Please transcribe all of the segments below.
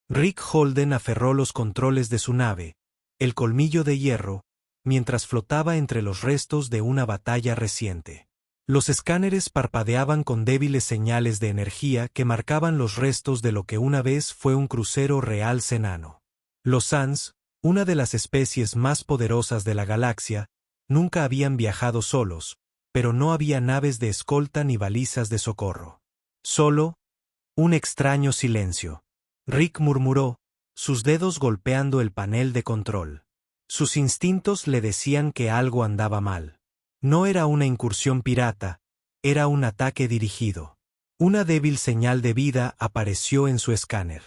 Rick Holden aferró los controles de su nave, el colmillo de hierro, mientras flotaba entre los restos de una batalla reciente. Los escáneres parpadeaban con débiles señales de energía que marcaban los restos de lo que una vez fue un crucero real cenano. Los Sans, una de las especies más poderosas de la galaxia, nunca habían viajado solos, pero no había naves de escolta ni balizas de socorro. Solo, un extraño silencio. Rick murmuró, sus dedos golpeando el panel de control. Sus instintos le decían que algo andaba mal. No era una incursión pirata, era un ataque dirigido. Una débil señal de vida apareció en su escáner.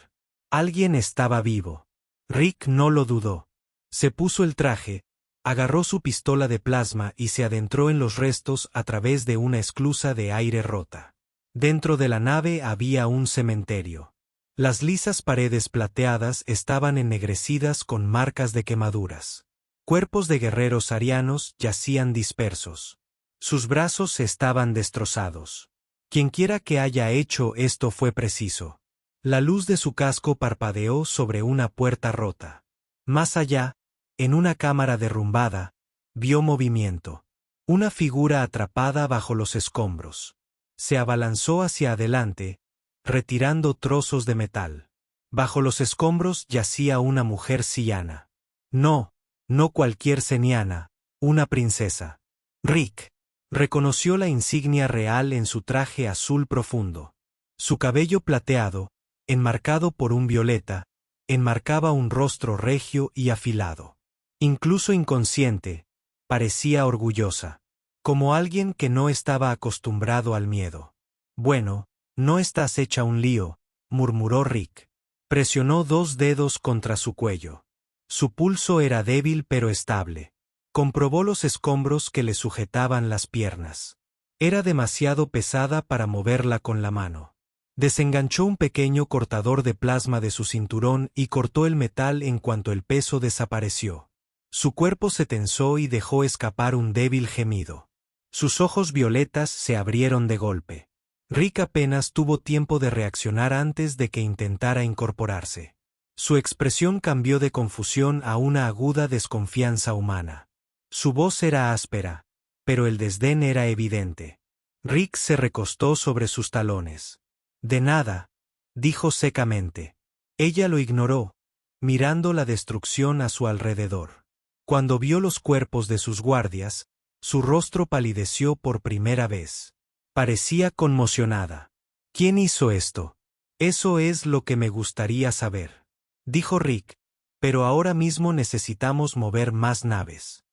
Alguien estaba vivo. Rick no lo dudó. Se puso el traje, agarró su pistola de plasma y se adentró en los restos a través de una esclusa de aire rota. Dentro de la nave había un cementerio. Las lisas paredes plateadas estaban ennegrecidas con marcas de quemaduras. Cuerpos de guerreros arianos yacían dispersos. Sus brazos estaban destrozados. Quienquiera que haya hecho esto fue preciso. La luz de su casco parpadeó sobre una puerta rota. Más allá, en una cámara derrumbada, vio movimiento. Una figura atrapada bajo los escombros. Se abalanzó hacia adelante, retirando trozos de metal. Bajo los escombros yacía una mujer siyana. No cualquier seniana, una princesa. Rick reconoció la insignia real en su traje azul profundo. Su cabello plateado, enmarcado por un violeta, enmarcaba un rostro regio y afilado. Incluso inconsciente, parecía orgullosa. Como alguien que no estaba acostumbrado al miedo. Bueno, no estás hecha un lío, murmuró Rick. Presionó dos dedos contra su cuello. Su pulso era débil pero estable. Comprobó los escombros que le sujetaban las piernas. Era demasiado pesada para moverla con la mano. Desenganchó un pequeño cortador de plasma de su cinturón y cortó el metal en cuanto el peso desapareció. Su cuerpo se tensó y dejó escapar un débil gemido. Sus ojos violetas se abrieron de golpe. Rick apenas tuvo tiempo de reaccionar antes de que intentara incorporarse. Su expresión cambió de confusión a una aguda desconfianza humana. Su voz era áspera, pero el desdén era evidente. Rick se recostó sobre sus talones. De nada, dijo secamente. Ella lo ignoró, mirando la destrucción a su alrededor. Cuando vio los cuerpos de sus guardias, su rostro palideció por primera vez. Parecía conmocionada. ¿Quién hizo esto? Eso es lo que me gustaría saber. Dijo Rick, pero ahora mismo necesitamos mover más naves.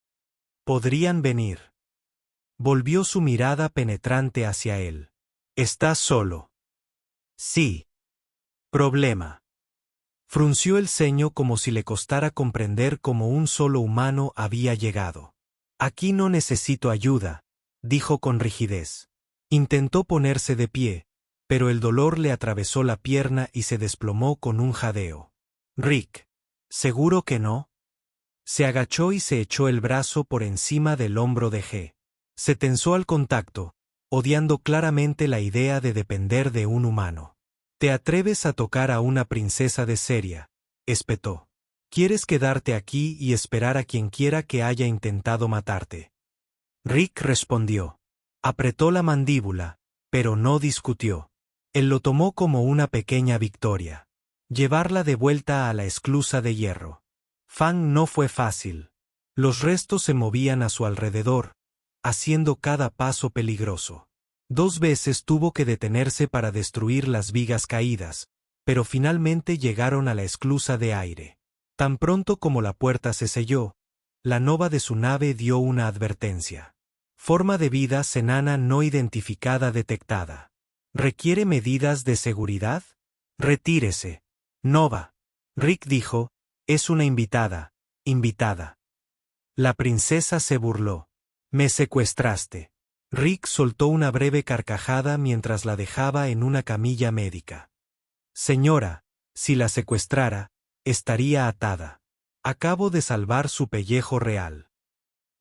¿Podrían venir? Volvió su mirada penetrante hacia él. ¿Estás solo? Sí. Problema. Frunció el ceño como si le costara comprender cómo un solo humano había llegado. Aquí no necesito ayuda, dijo con rigidez. Intentó ponerse de pie, pero el dolor le atravesó la pierna y se desplomó con un jadeo. Rick, ¿seguro que no? Se agachó y se echó el brazo por encima del hombro de G. Se tensó al contacto, odiando claramente la idea de depender de un humano. ¿Te atreves a tocar a una princesa de Seria?, espetó. ¿Quieres quedarte aquí y esperar a quien quiera que haya intentado matarte? Rick respondió. Apretó la mandíbula, pero no discutió. Él lo tomó como una pequeña victoria. Llevarla de vuelta a la esclusa de hierro. Fang no fue fácil. Los restos se movían a su alrededor, haciendo cada paso peligroso. 2 veces tuvo que detenerse para destruir las vigas caídas, pero finalmente llegaron a la esclusa de aire. Tan pronto como la puerta se selló, la nova de su nave dio una advertencia. Forma de vida cenana no identificada detectada. ¿Requiere medidas de seguridad? Retírese. Nova. Rick dijo, es una invitada. La princesa se burló. Me secuestraste. Rick soltó una breve carcajada mientras la dejaba en una camilla médica. Señora, si la secuestrara, estaría atada. Acabo de salvar su pellejo real.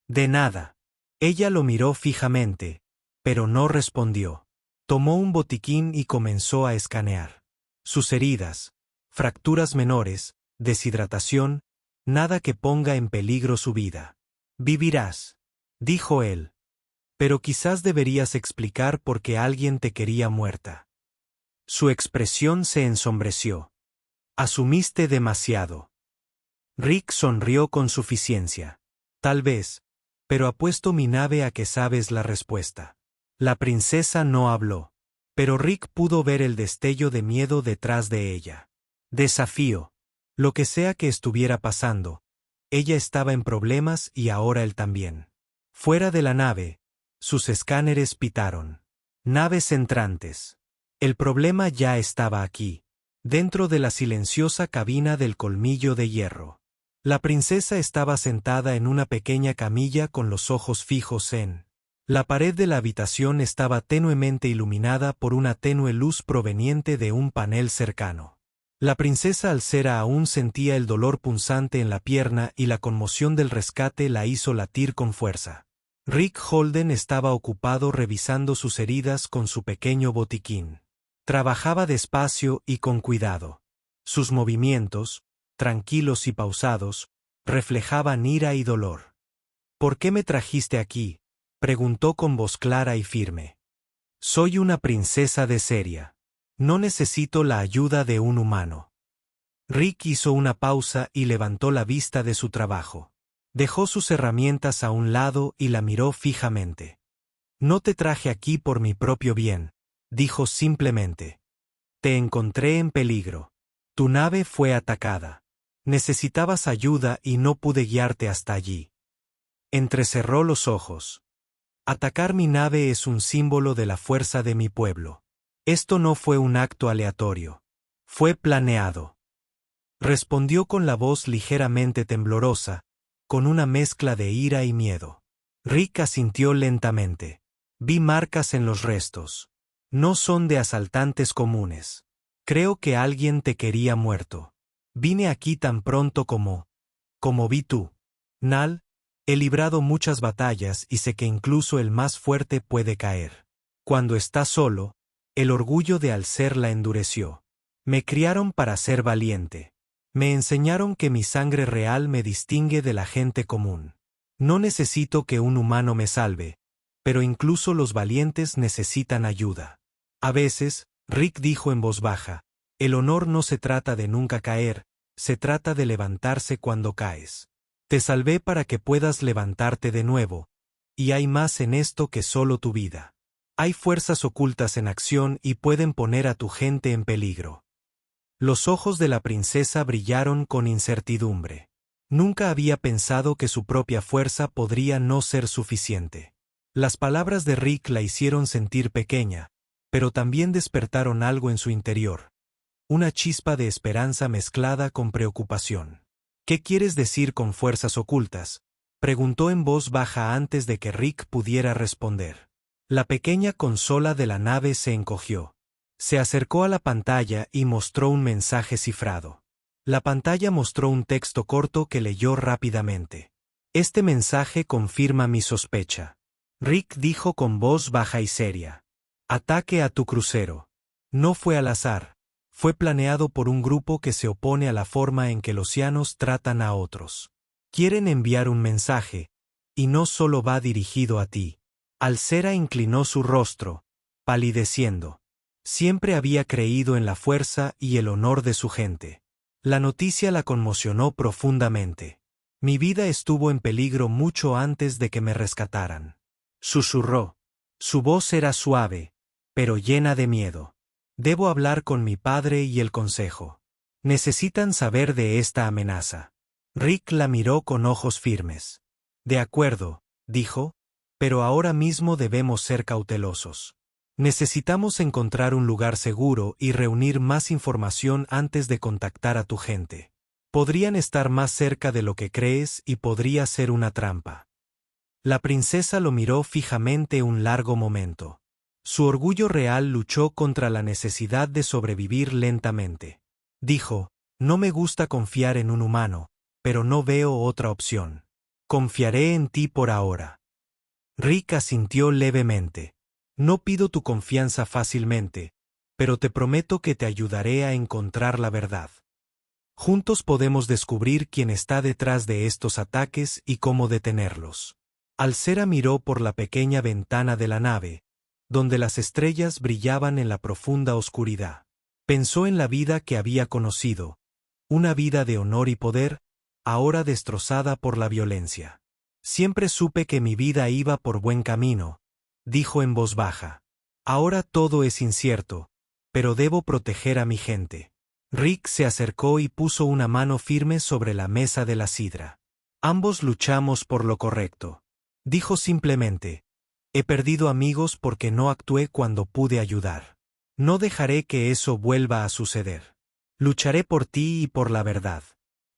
De nada. Ella lo miró fijamente, pero no respondió. Tomó un botiquín y comenzó a escanear. Sus heridas, fracturas menores, deshidratación, nada que ponga en peligro su vida. Vivirás, dijo él. Pero quizás deberías explicar por qué alguien te quería muerta. Su expresión se ensombreció. Asumiste demasiado. Rick sonrió con suficiencia. Tal vez, pero apuesto mi nave a que sabes la respuesta. La princesa no habló, pero Rick pudo ver el destello de miedo detrás de ella. Desafío. Lo que sea que estuviera pasando, ella estaba en problemas y ahora él también. Fuera de la nave, sus escáneres pitaron. Naves entrantes. El problema ya estaba aquí, dentro de la silenciosa cabina del colmillo de hierro. La princesa estaba sentada en una pequeña camilla con los ojos fijos en. La pared de la habitación estaba tenuemente iluminada por una tenue luz proveniente de un panel cercano. La princesa Alcera aún sentía el dolor punzante en la pierna y la conmoción del rescate la hizo latir con fuerza. Rick Holden estaba ocupado revisando sus heridas con su pequeño botiquín. Trabajaba despacio y con cuidado. Sus movimientos, tranquilos y pausados, reflejaban ira y dolor. ¿Por qué me trajiste aquí?, preguntó con voz clara y firme. Soy una princesa de Seria. No necesito la ayuda de un humano. Rick hizo una pausa y levantó la vista de su trabajo. Dejó sus herramientas a un lado y la miró fijamente. No te traje aquí por mi propio bien, dijo simplemente. Te encontré en peligro. Tu nave fue atacada. Necesitabas ayuda y no pude guiarte hasta allí. Entrecerró los ojos. Atacar mi nave es un símbolo de la fuerza de mi pueblo. Esto no fue un acto aleatorio. Fue planeado. Respondió con la voz ligeramente temblorosa, con una mezcla de ira y miedo. Rick asintió lentamente. Vi marcas en los restos. No son de asaltantes comunes. Creo que alguien te quería muerto. Vine aquí tan pronto como vi tú. Nal, he librado muchas batallas y sé que incluso el más fuerte puede caer. Cuando está solo, el orgullo de Alcer la endureció. Me criaron para ser valiente. Me enseñaron que mi sangre real me distingue de la gente común. No necesito que un humano me salve, pero incluso los valientes necesitan ayuda. A veces, Rick dijo en voz baja, el honor no se trata de nunca caer, se trata de levantarse cuando caes. Te salvé para que puedas levantarte de nuevo, y hay más en esto que solo tu vida. Hay fuerzas ocultas en acción y pueden poner a tu gente en peligro. Los ojos de la princesa brillaron con incertidumbre. Nunca había pensado que su propia fuerza podría no ser suficiente. Las palabras de Rick la hicieron sentir pequeña, pero también despertaron algo en su interior. Una chispa de esperanza mezclada con preocupación. ¿Qué quieres decir con fuerzas ocultas?, preguntó en voz baja antes de que Rick pudiera responder. La pequeña consola de la nave se encogió. Se acercó a la pantalla y mostró un mensaje cifrado. La pantalla mostró un texto corto que leyó rápidamente. Este mensaje confirma mi sospecha. Rick dijo con voz baja y seria. Ataque a tu crucero. No fue al azar. Fue planeado por un grupo que se opone a la forma en que los cianos tratan a otros. Quieren enviar un mensaje, y no solo va dirigido a ti. Alcera inclinó su rostro, palideciendo. Siempre había creído en la fuerza y el honor de su gente. La noticia la conmocionó profundamente. Mi vida estuvo en peligro mucho antes de que me rescataran. Susurró. Su voz era suave, pero llena de miedo. Debo hablar con mi padre y el consejo. Necesitan saber de esta amenaza. Rick la miró con ojos firmes. De acuerdo, dijo, pero ahora mismo debemos ser cautelosos. Necesitamos encontrar un lugar seguro y reunir más información antes de contactar a tu gente. Podrían estar más cerca de lo que crees y podría ser una trampa. La princesa lo miró fijamente un largo momento. Su orgullo real luchó contra la necesidad de sobrevivir lentamente. Dijo, no me gusta confiar en un humano, pero no veo otra opción. Confiaré en ti por ahora. Rick asintió levemente. No pido tu confianza fácilmente, pero te prometo que te ayudaré a encontrar la verdad. Juntos podemos descubrir quién está detrás de estos ataques y cómo detenerlos. Alcera miró por la pequeña ventana de la nave, donde las estrellas brillaban en la profunda oscuridad. Pensó en la vida que había conocido, una vida de honor y poder, ahora destrozada por la violencia. Siempre supe que mi vida iba por buen camino, dijo en voz baja. Ahora todo es incierto, pero debo proteger a mi gente. Rick se acercó y puso una mano firme sobre la mesa de la sidra. Ambos luchamos por lo correcto. Dijo simplemente, he perdido amigos porque no actué cuando pude ayudar. No dejaré que eso vuelva a suceder. Lucharé por ti y por la verdad.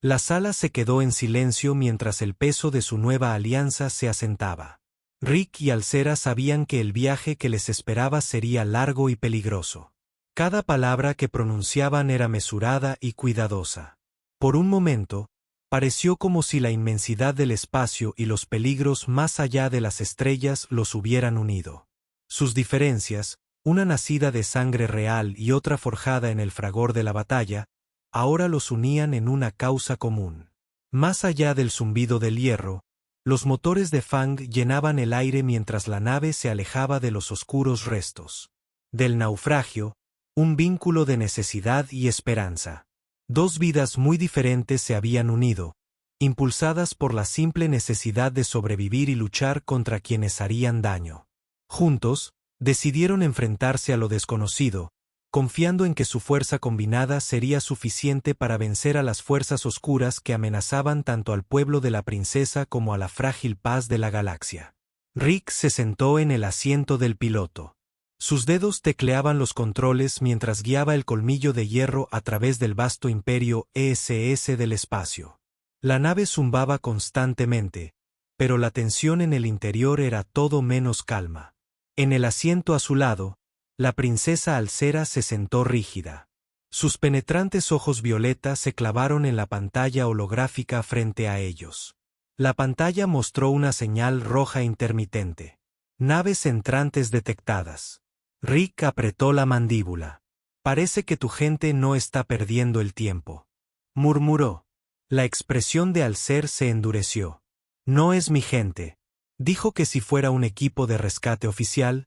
La sala se quedó en silencio mientras el peso de su nueva alianza se asentaba. Rick y Alcera sabían que el viaje que les esperaba sería largo y peligroso. Cada palabra que pronunciaban era mesurada y cuidadosa. Por un momento, pareció como si la inmensidad del espacio y los peligros más allá de las estrellas los hubieran unido. Sus diferencias, una nacida de sangre real y otra forjada en el fragor de la batalla, ahora los unían en una causa común. Más allá del zumbido del hierro, los motores de Fang llenaban el aire mientras la nave se alejaba de los oscuros restos. Del naufragio, un vínculo de necesidad y esperanza. Dos vidas muy diferentes se habían unido, impulsadas por la simple necesidad de sobrevivir y luchar contra quienes harían daño. Juntos, decidieron enfrentarse a lo desconocido, confiando en que su fuerza combinada sería suficiente para vencer a las fuerzas oscuras que amenazaban tanto al pueblo de la princesa como a la frágil paz de la galaxia. Rick se sentó en el asiento del piloto. Sus dedos tecleaban los controles mientras guiaba el colmillo de hierro a través del vasto imperio ESS del espacio. La nave zumbaba constantemente, pero la tensión en el interior era todo menos calma. En el asiento a su lado, la princesa Alcera se sentó rígida. Sus penetrantes ojos violetas se clavaron en la pantalla holográfica frente a ellos. La pantalla mostró una señal roja intermitente. Naves entrantes detectadas. Rick apretó la mandíbula. Parece que tu gente no está perdiendo el tiempo. Murmuró. La expresión de Alcer se endureció. No es mi gente. Dijo que si fuera un equipo de rescate oficial,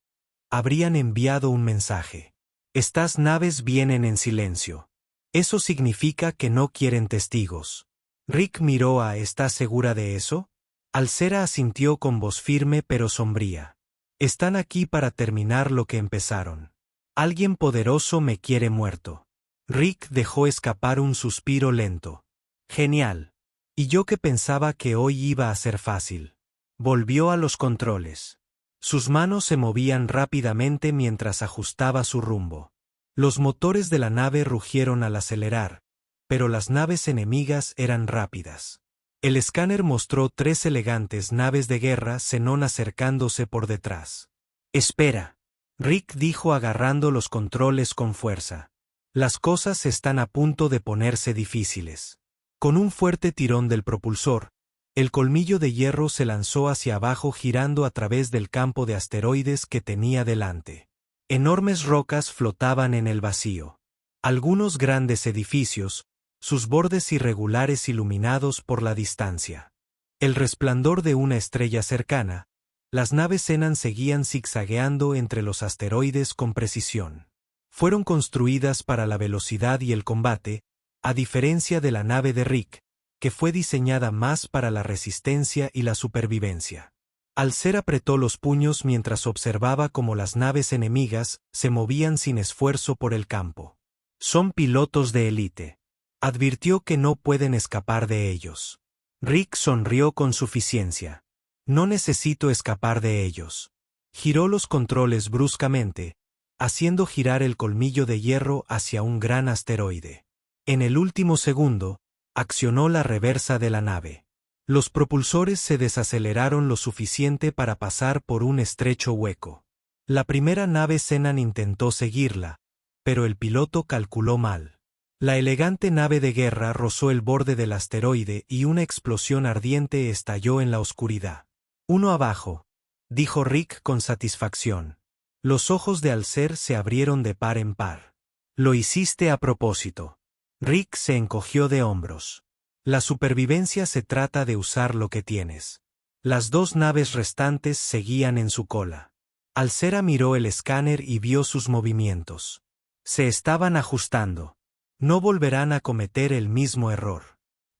habrían enviado un mensaje. Estas naves vienen en silencio. Eso significa que no quieren testigos. Rick miró a ¿estás segura de eso? Alcera asintió con voz firme pero sombría. Están aquí para terminar lo que empezaron. Alguien poderoso me quiere muerto. Rick dejó escapar un suspiro lento. Genial. Y yo que pensaba que hoy iba a ser fácil. Volvió a los controles. Sus manos se movían rápidamente mientras ajustaba su rumbo. Los motores de la nave rugieron al acelerar, pero las naves enemigas eran rápidas. El escáner mostró 3 elegantes naves de guerra Xenón acercándose por detrás. Espera, Rick dijo agarrando los controles con fuerza. Las cosas están a punto de ponerse difíciles. Con un fuerte tirón del propulsor, el colmillo de hierro se lanzó hacia abajo girando a través del campo de asteroides que tenía delante. Enormes rocas flotaban en el vacío. Algunos grandes edificios, sus bordes irregulares iluminados por la distancia. El resplandor de una estrella cercana, las naves Xenon seguían zigzagueando entre los asteroides con precisión. Fueron construidas para la velocidad y el combate, a diferencia de la nave de Rick, que fue diseñada más para la resistencia y la supervivencia. Alcer apretó los puños mientras observaba cómo las naves enemigas se movían sin esfuerzo por el campo. Son pilotos de élite. Advirtió que no pueden escapar de ellos. Rick sonrió con suficiencia. No necesito escapar de ellos. Giró los controles bruscamente, haciendo girar el colmillo de hierro hacia un gran asteroide. En el último segundo, accionó la reversa de la nave. Los propulsores se desaceleraron lo suficiente para pasar por un estrecho hueco. La primera nave Xenon intentó seguirla, pero el piloto calculó mal. La elegante nave de guerra rozó el borde del asteroide y una explosión ardiente estalló en la oscuridad. Uno abajo, dijo Rick con satisfacción. Los ojos de Alcer se abrieron de par en par. Lo hiciste a propósito. Rick se encogió de hombros. La supervivencia se trata de usar lo que tienes. Las dos naves restantes seguían en su cola. Alcera miró el escáner y vio sus movimientos. Se estaban ajustando. No volverán a cometer el mismo error.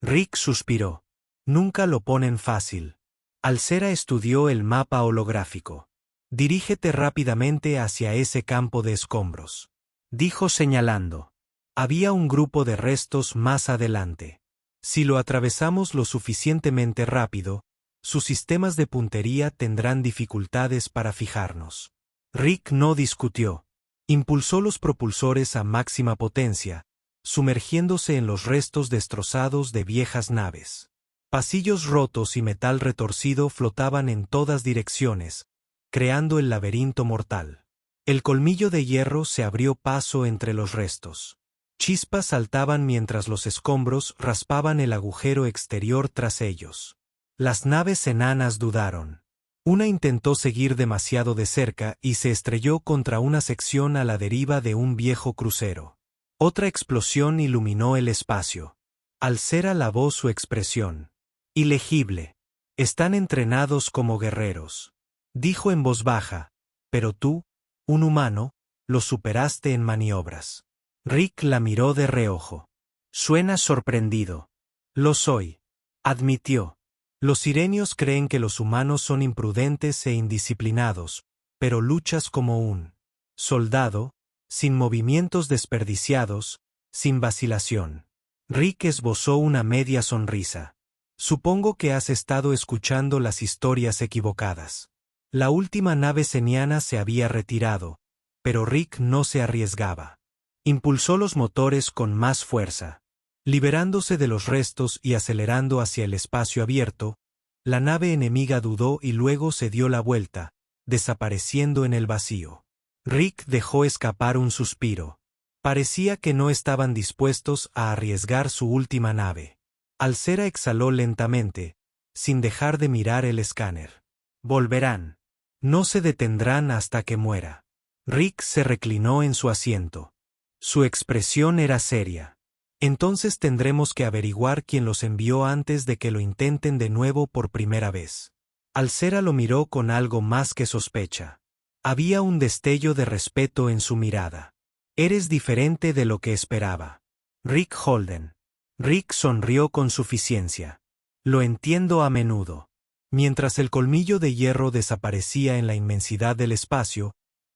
Rick suspiró. Nunca lo ponen fácil. Alcera estudió el mapa holográfico. Dirígete rápidamente hacia ese campo de escombros, dijo señalando. Había un grupo de restos más adelante. Si lo atravesamos lo suficientemente rápido, sus sistemas de puntería tendrán dificultades para fijarnos. Rick no discutió. Impulsó los propulsores a máxima potencia, sumergiéndose en los restos destrozados de viejas naves. Pasillos rotos y metal retorcido flotaban en todas direcciones, creando el laberinto mortal. El colmillo de hierro se abrió paso entre los restos. Chispas saltaban mientras los escombros raspaban el agujero exterior tras ellos. Las naves enanas dudaron. Una intentó seguir demasiado de cerca y se estrelló contra una sección a la deriva de un viejo crucero. Otra explosión iluminó el espacio. Alcera lavó su expresión. Ilegible. Están entrenados como guerreros. Dijo en voz baja, pero tú, un humano, los superaste en maniobras. Rick la miró de reojo. Suena sorprendido. Lo soy, admitió. Los sirenios creen que los humanos son imprudentes e indisciplinados, pero luchas como un soldado, sin movimientos desperdiciados, sin vacilación. Rick esbozó una media sonrisa. Supongo que has estado escuchando las historias equivocadas. La última nave seniana se había retirado, pero Rick no se arriesgaba. Impulsó los motores con más fuerza. Liberándose de los restos y acelerando hacia el espacio abierto, la nave enemiga dudó y luego se dio la vuelta, desapareciendo en el vacío. Rick dejó escapar un suspiro. Parecía que no estaban dispuestos a arriesgar su última nave. Alcera exhaló lentamente, sin dejar de mirar el escáner. Volverán. No se detendrán hasta que muera. Rick se reclinó en su asiento. Su expresión era seria. Entonces tendremos que averiguar quién los envió antes de que lo intenten de nuevo por primera vez. Alcera lo miró con algo más que sospecha. Había un destello de respeto en su mirada. Eres diferente de lo que esperaba. Rick Holden. Rick sonrió con suficiencia. Lo entiendo a menudo. Mientras el colmillo de hierro desaparecía en la inmensidad del espacio,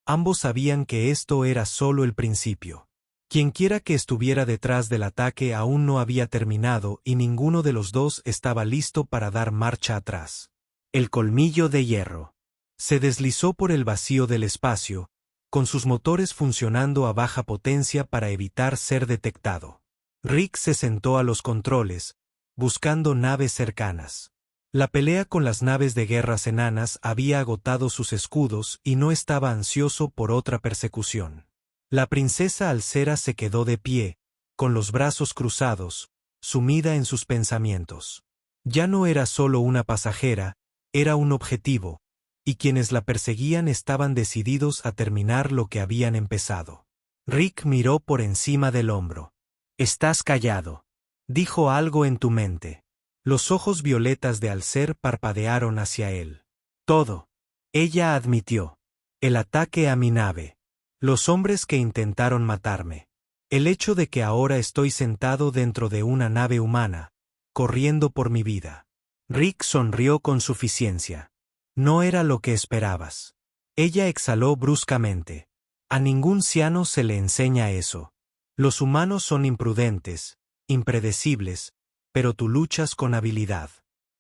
ambos sabían que esto era solo el principio. Quienquiera que estuviera detrás del ataque aún no había terminado y ninguno de los dos estaba listo para dar marcha atrás. El colmillo de hierro se deslizó por el vacío del espacio, con sus motores funcionando a baja potencia para evitar ser detectado. Rick se sentó a los controles, buscando naves cercanas. La pelea con las naves de guerras enanas había agotado sus escudos y no estaba ansioso por otra persecución. La princesa Alcera se quedó de pie, con los brazos cruzados, sumida en sus pensamientos. Ya no era solo una pasajera, era un objetivo, y quienes la perseguían estaban decididos a terminar lo que habían empezado. Rick miró por encima del hombro. Estás callado. Dijo algo en tu mente. Los ojos violetas de Alcer parpadearon hacia él. Todo. Ella admitió. El ataque a mi nave. Los hombres que intentaron matarme. El hecho de que ahora estoy sentado dentro de una nave humana, corriendo por mi vida. Rick sonrió con suficiencia. No era lo que esperabas. Ella exhaló bruscamente. A ningún ciano se le enseña eso. Los humanos son imprudentes, impredecibles, pero tú luchas con habilidad.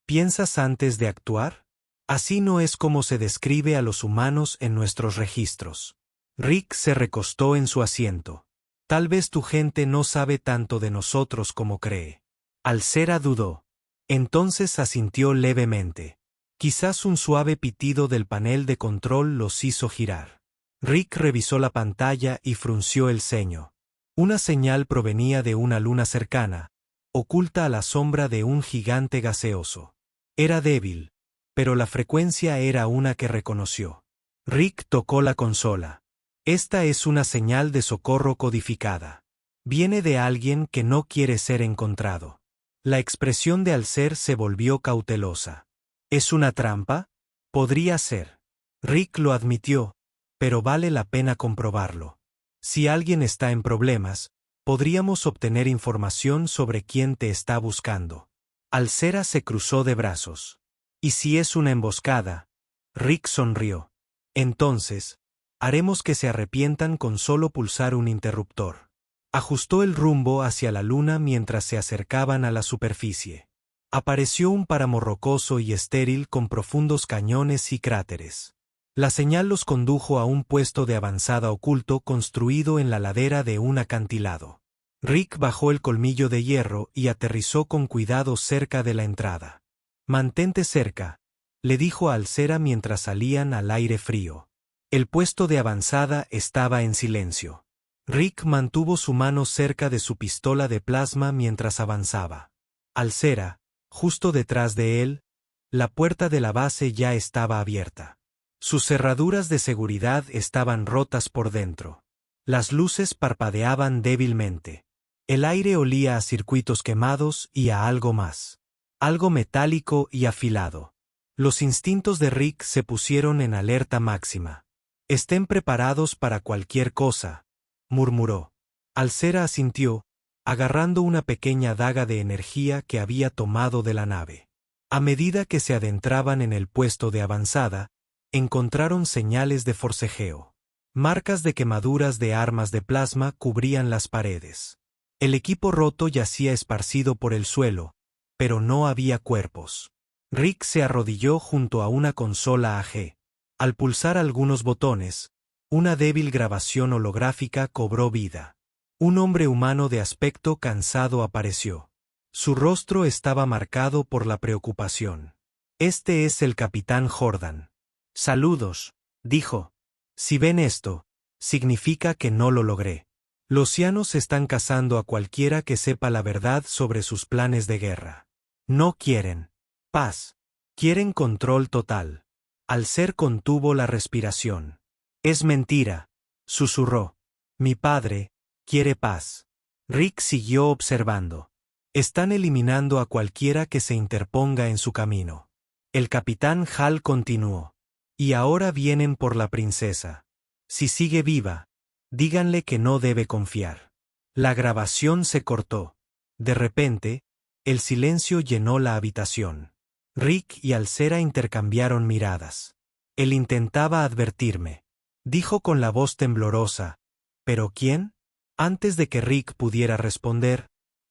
¿Piensas antes de actuar? Así no es como se describe a los humanos en nuestros registros. Rick se recostó en su asiento. Tal vez tu gente no sabe tanto de nosotros como cree. Alcera dudó. Entonces asintió levemente. Quizás un suave pitido del panel de control los hizo girar. Rick revisó la pantalla y frunció el ceño. Una señal provenía de una luna cercana, oculta a la sombra de un gigante gaseoso. Era débil, pero la frecuencia era una que reconoció. Rick tocó la consola. Esta es una señal de socorro codificada. Viene de alguien que no quiere ser encontrado. La expresión de Alcer se volvió cautelosa. ¿Es una trampa? Podría ser. Rick lo admitió, pero vale la pena comprobarlo. Si alguien está en problemas, podríamos obtener información sobre quién te está buscando. Alcera se cruzó de brazos. ¿Y si es una emboscada? Rick sonrió. Entonces, haremos que se arrepientan con solo pulsar un interruptor. Ajustó el rumbo hacia la luna mientras se acercaban a la superficie. Apareció un páramo rocoso y estéril con profundos cañones y cráteres. La señal los condujo a un puesto de avanzada oculto construido en la ladera de un acantilado. Rick bajó el colmillo de hierro y aterrizó con cuidado cerca de la entrada. «Mantente cerca», le dijo a Alcera mientras salían al aire frío. El puesto de avanzada estaba en silencio. Rick mantuvo su mano cerca de su pistola de plasma mientras avanzaba. Alcera, justo detrás de él, la puerta de la base ya estaba abierta. Sus cerraduras de seguridad estaban rotas por dentro. Las luces parpadeaban débilmente. El aire olía a circuitos quemados y a algo más. Algo metálico y afilado. Los instintos de Rick se pusieron en alerta máxima. «Estén preparados para cualquier cosa», murmuró. Alcera asintió, agarrando una pequeña daga de energía que había tomado de la nave. A medida que se adentraban en el puesto de avanzada, encontraron señales de forcejeo. Marcas de quemaduras de armas de plasma cubrían las paredes. El equipo roto yacía esparcido por el suelo, pero no había cuerpos. Rick se arrodilló junto a una consola AG. Al pulsar algunos botones, una débil grabación holográfica cobró vida. Un hombre humano de aspecto cansado apareció. Su rostro estaba marcado por la preocupación. «Este es el capitán Jordan». «Saludos», dijo. «Si ven esto, significa que no lo logré. Los cianos están cazando a cualquiera que sepa la verdad sobre sus planes de guerra. No quieren paz. Quieren control total». Alcer contuvo la respiración. «Es mentira», susurró. «Mi padre quiere paz». Rick siguió observando. «Están eliminando a cualquiera que se interponga en su camino». El capitán Hal continuó. «Y ahora vienen por la princesa. Si sigue viva, díganle que no debe confiar». La grabación se cortó. De repente, el silencio llenó la habitación. Rick y Alcera intercambiaron miradas. «Él intentaba advertirme», dijo con la voz temblorosa. «¿Pero quién?». Antes de que Rick pudiera responder,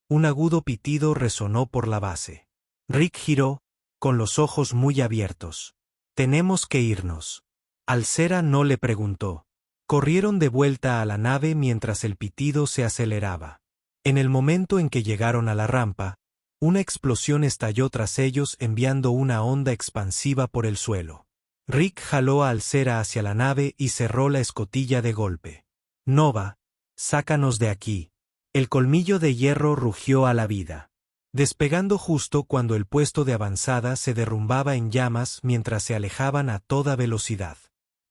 un agudo pitido resonó por la base. Rick giró, con los ojos muy abiertos. «Tenemos que irnos». Alcera no le preguntó. Corrieron de vuelta a la nave mientras el pitido se aceleraba. En el momento en que llegaron a la rampa, una explosión estalló tras ellos enviando una onda expansiva por el suelo. Rick jaló a Alcera hacia la nave y cerró la escotilla de golpe. «Nova, sácanos de aquí». El colmillo de hierro rugió a la vida, despegando justo cuando el puesto de avanzada se derrumbaba en llamas mientras se alejaban a toda velocidad.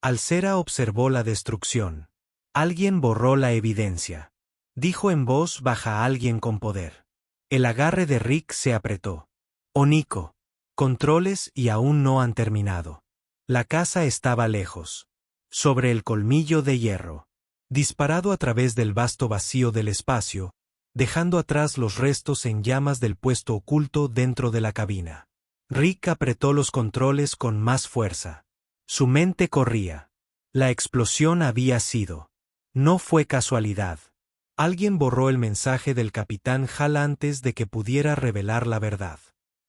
Alcera observó la destrucción. «Alguien borró la evidencia», dijo en voz baja a alguien con poder. El agarre de Rick se apretó. «Oniko. Controles y aún no han terminado». La casa estaba lejos. Sobre el colmillo de hierro. Disparado a través del vasto vacío del espacio, dejando atrás los restos en llamas del puesto oculto dentro de la cabina. Rick apretó los controles con más fuerza. Su mente corría. La explosión había sido. No fue casualidad. Alguien borró el mensaje del capitán Hal antes de que pudiera revelar la verdad.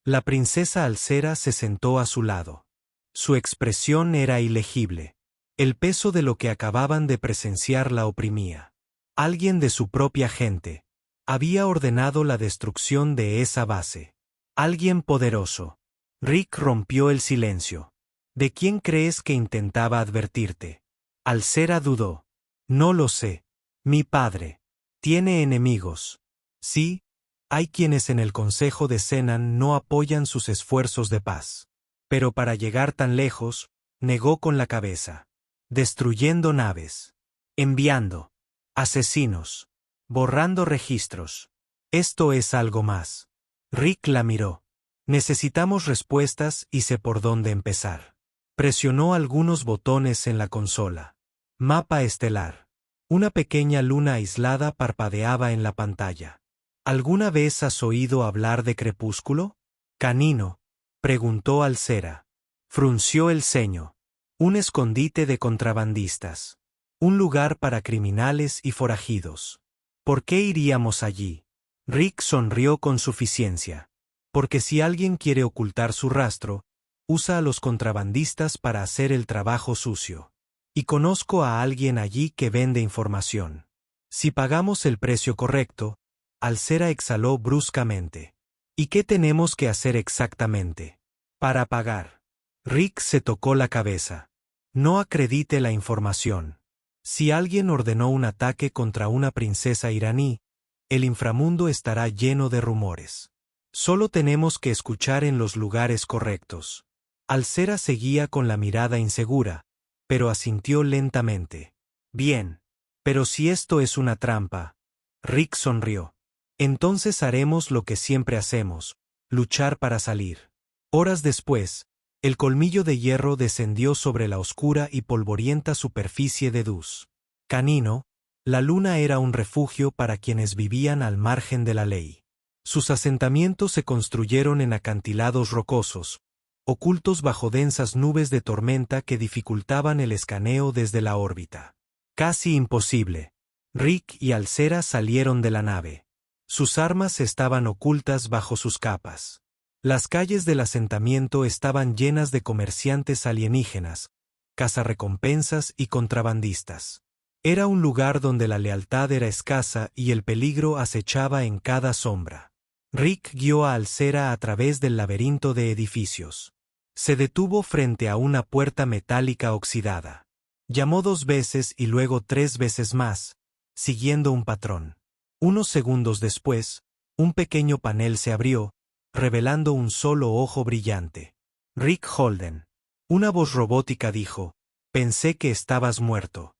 La princesa Alcera se sentó a su lado. Su expresión era ilegible. El peso de lo que acababan de presenciar la oprimía. Alguien de su propia gente había ordenado la destrucción de esa base. Alguien poderoso. Rick rompió el silencio. «¿De quién crees que intentaba advertirte?». Alcera dudó. «No lo sé. Mi padre. Tiene enemigos. Sí, hay quienes en el Consejo de Zenan no apoyan sus esfuerzos de paz. Pero para llegar tan lejos, negó con la cabeza. Destruyendo naves. Enviando asesinos. Borrando registros. Esto es algo más. Rick la miró. Necesitamos respuestas y sé por dónde empezar. Presionó algunos botones en la consola. Mapa estelar. Una pequeña luna aislada parpadeaba en la pantalla. ¿Alguna vez has oído hablar de Crepúsculo? Canino, preguntó Alcera. Frunció el ceño. Un escondite de contrabandistas. Un lugar para criminales y forajidos. ¿Por qué iríamos allí? Rick sonrió con suficiencia. Porque si alguien quiere ocultar su rastro, usa a los contrabandistas para hacer el trabajo sucio. Y conozco a alguien allí que vende información. Si pagamos el precio correcto, Alcera exhaló bruscamente. ¿Y qué tenemos que hacer exactamente? Para pagar. Rick se tocó la cabeza. No acredite la información. Si alguien ordenó un ataque contra una princesa iraní, el inframundo estará lleno de rumores. Solo tenemos que escuchar en los lugares correctos. Alcera seguía con la mirada insegura, pero asintió lentamente. Bien. Pero si esto es una trampa. Rick sonrió. Entonces haremos lo que siempre hacemos, luchar para salir. Horas después, el colmillo de hierro descendió sobre la oscura y polvorienta superficie de Dus. Canino, la luna era un refugio para quienes vivían al margen de la ley. Sus asentamientos se construyeron en acantilados rocosos, ocultos bajo densas nubes de tormenta que dificultaban el escaneo desde la órbita. Casi imposible. Rick y Alcera salieron de la nave. Sus armas estaban ocultas bajo sus capas. Las calles del asentamiento estaban llenas de comerciantes alienígenas, cazarrecompensas y contrabandistas. Era un lugar donde la lealtad era escasa y el peligro acechaba en cada sombra. Rick guió a Alcera a través del laberinto de edificios. Se detuvo frente a una puerta metálica oxidada. Llamó 2 veces y luego 3 veces más, siguiendo un patrón. Unos segundos después, un pequeño panel se abrió, revelando un solo ojo brillante. Rick Holden. Una voz robótica dijo, «Pensé que estabas muerto».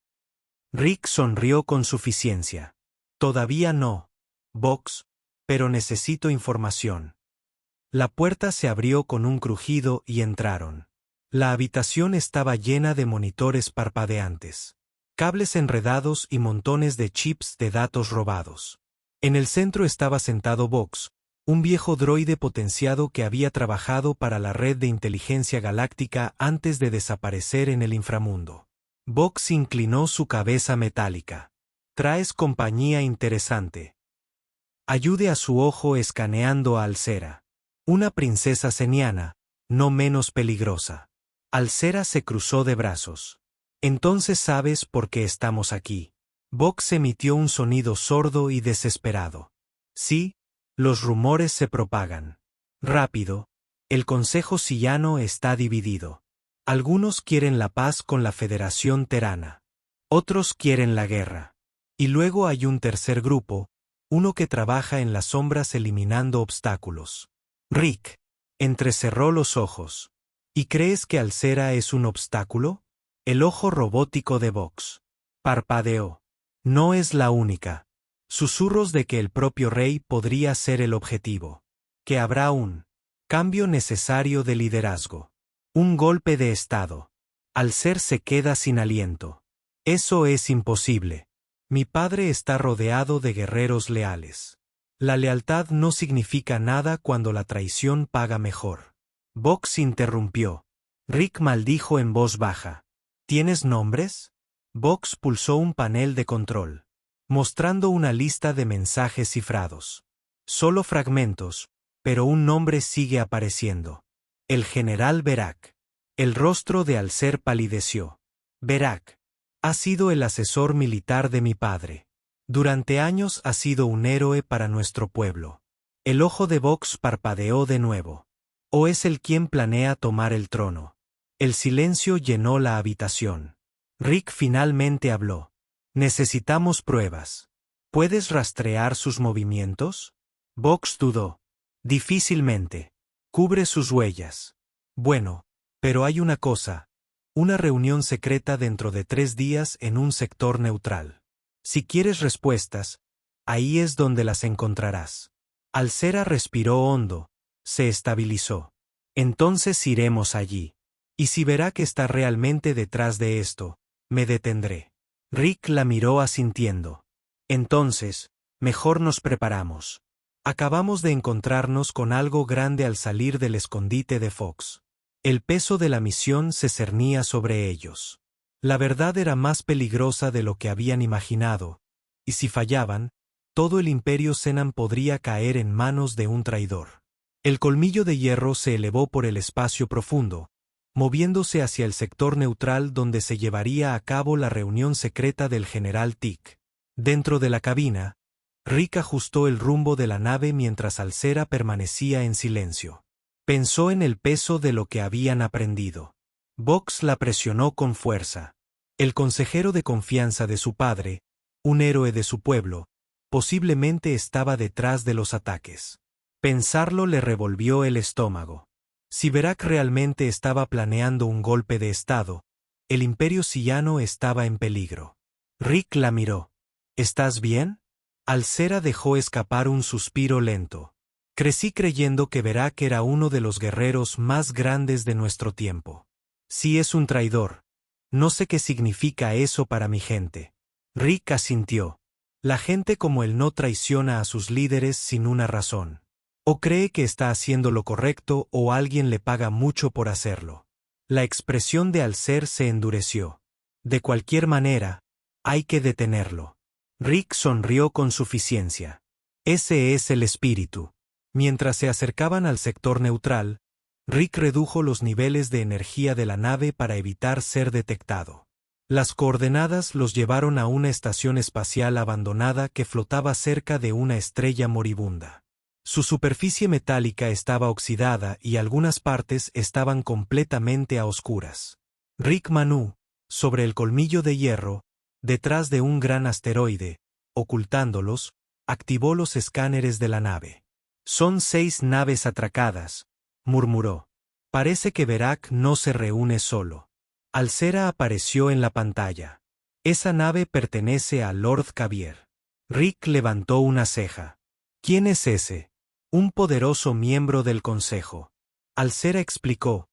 Rick sonrió con suficiencia. «Todavía no, Vox, pero necesito información». La puerta se abrió con un crujido y entraron. La habitación estaba llena de monitores parpadeantes, cables enredados y montones de chips de datos robados. En el centro estaba sentado Vox, un viejo droide potenciado que había trabajado para la red de inteligencia galáctica antes de desaparecer en el inframundo. Vox inclinó su cabeza metálica. «Traes compañía interesante». Ayude a su ojo escaneando a Alcera. Una princesa seniana, no menos peligrosa. Alcera se cruzó de brazos. «Entonces sabes por qué estamos aquí». Vox emitió un sonido sordo y desesperado. «Sí, los rumores se propagan. Rápido, el Consejo Sillano está dividido. Algunos quieren la paz con la Federación Terrana. Otros quieren la guerra. Y luego hay un tercer grupo, uno que trabaja en las sombras eliminando obstáculos». Rick entrecerró los ojos. «¿Y crees que Alcera es un obstáculo?» El ojo robótico de Vox parpadeó. «No es la única». Susurros de que el propio rey podría ser el objetivo. Que habrá un cambio necesario de liderazgo. Un golpe de estado. Alcera se queda sin aliento. «Eso es imposible. Mi padre está rodeado de guerreros leales. La lealtad no significa nada cuando la traición paga mejor». Vox interrumpió. Rick maldijo en voz baja. «¿Tienes nombres?» Vox pulsó un panel de control, mostrando una lista de mensajes cifrados. Solo fragmentos, pero un nombre sigue apareciendo. El general Berak. El rostro de Alcera palideció. «Berak. Ha sido el asesor militar de mi padre. Durante años ha sido un héroe para nuestro pueblo». El ojo de Vox parpadeó de nuevo. «¿O es él quien planea tomar el trono?» El silencio llenó la habitación. Rick finalmente habló. «Necesitamos pruebas. ¿Puedes rastrear sus movimientos?» Vox dudó. «Difícilmente. Cubre sus huellas». «Bueno, pero hay una cosa. Una reunión secreta dentro de 3 días en un sector neutral. Si quieres respuestas, Ahí es donde las encontrarás. Alcera respiró hondo, se estabilizó. Entonces iremos allí. Y si Verac está realmente detrás de esto, me detendré. Rick la miró asintiendo. Entonces, mejor nos preparamos. Acabamos de encontrarnos con algo grande al salir del escondite de Fox. El peso de la misión se cernía sobre ellos. La verdad era más peligrosa de lo que habían imaginado, y si fallaban, todo el Imperio Zenan podría caer en manos de un traidor. El colmillo de hierro se elevó por el espacio profundo, moviéndose hacia el sector neutral donde se llevaría a cabo la reunión secreta del general Tick. Dentro de la cabina, Rick ajustó el rumbo de la nave mientras Alcera permanecía en silencio. Pensó en el peso de lo que habían aprendido. Vox la presionó con fuerza. El consejero de confianza de su padre, un héroe de su pueblo, posiblemente estaba detrás de los ataques. Pensarlo le revolvió el estómago. Si Verac realmente estaba planeando un golpe de estado, el imperio sillano estaba en peligro. Rick la miró. ¿Estás bien? Alcera dejó escapar un suspiro lento. Crecí creyendo que Verac era uno de los guerreros más grandes de nuestro tiempo. Si es un traidor, no sé qué significa eso para mi gente. Rick asintió. La gente como él no traiciona a sus líderes sin una razón. O cree que está haciendo lo correcto o alguien le paga mucho por hacerlo. La expresión de Alcer se endureció. De cualquier manera, hay que detenerlo. Rick sonrió con suficiencia. Ese es el espíritu. Mientras se acercaban al sector neutral, Rick redujo los niveles de energía de la nave para evitar ser detectado. Las coordenadas los llevaron a una estación espacial abandonada que flotaba cerca de una estrella moribunda. Su superficie metálica estaba oxidada y algunas partes estaban completamente a oscuras. Rick Manu, sobre el colmillo de hierro, detrás de un gran asteroide, ocultándolos, activó los escáneres de la nave. Son 6 naves atracadas, murmuró. Parece que Verac no se reúne solo. Alcera apareció en la pantalla. Esa nave pertenece a Lord Cavier. Rick levantó una ceja. ¿Quién es ese? Un poderoso miembro del Consejo. Alcera explicó.